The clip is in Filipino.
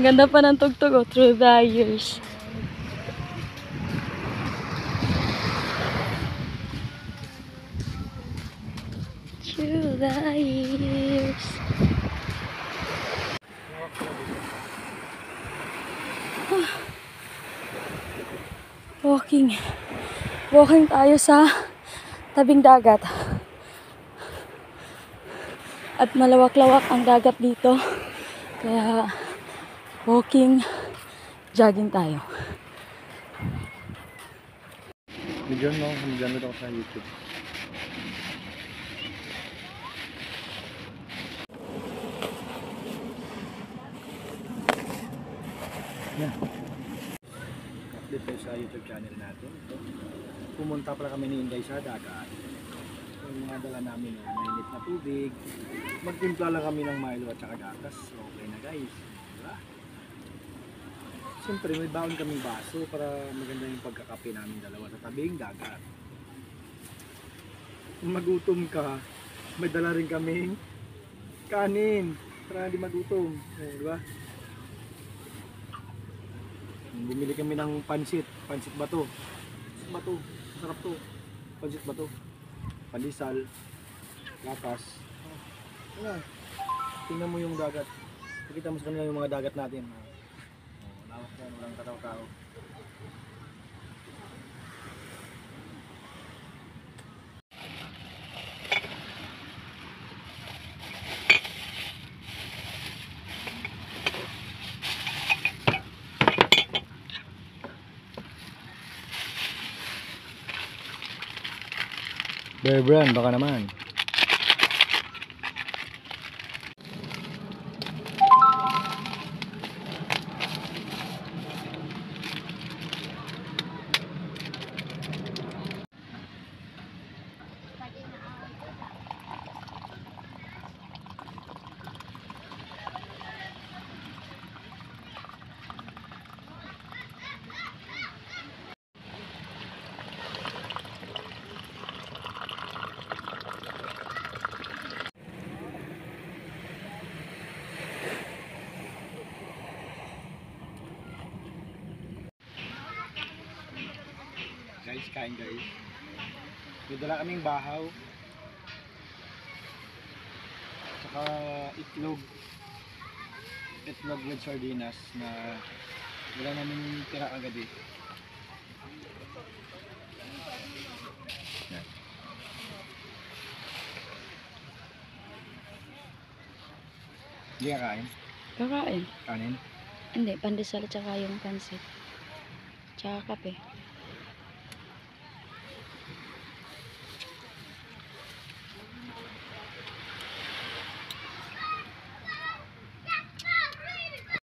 Ganda pa ng tugtog, oh, through the years. Through the years. Walking. Walking tayo sa tabing dagat. At malawak-lawak ang dagat dito. Kaya walking, jogging tayo. Medyo no, gamit ako sa YouTube. Yan. Update tayo sa YouTube channel natin. Ito. Pumunta pala kami ni Inday sa dagat. Yung mga dala namin, mainit na tubig. Magtimpla lang kami ng Milo at saka gatas. Okay na guys. Diba? Siyempre may baon kaming baso para maganda yung pagkakape namin dalawa sa tabing dagat. Kung magutom ka, may dala rin kaming kanin para hindi magutom. Diba? Bumili kami ng pansit bato. Bato, masarap to. Pansit bato. Pandesal, gatas. Ayan. Tingnan mo yung dagat. Pakita mo sa kanila yung mga dagat natin. Lawak yan, walang kataw-tao. Bear brand, baka naman. Guys, kain guys. May dala kaming bahaw. Saka itlog. Itlog with sardinas na wala namin tira agad eh. Yan. Hindi ka kain? Kakain. Kanin? Hindi, pandesal at saka yung pansit. Tsaka kape.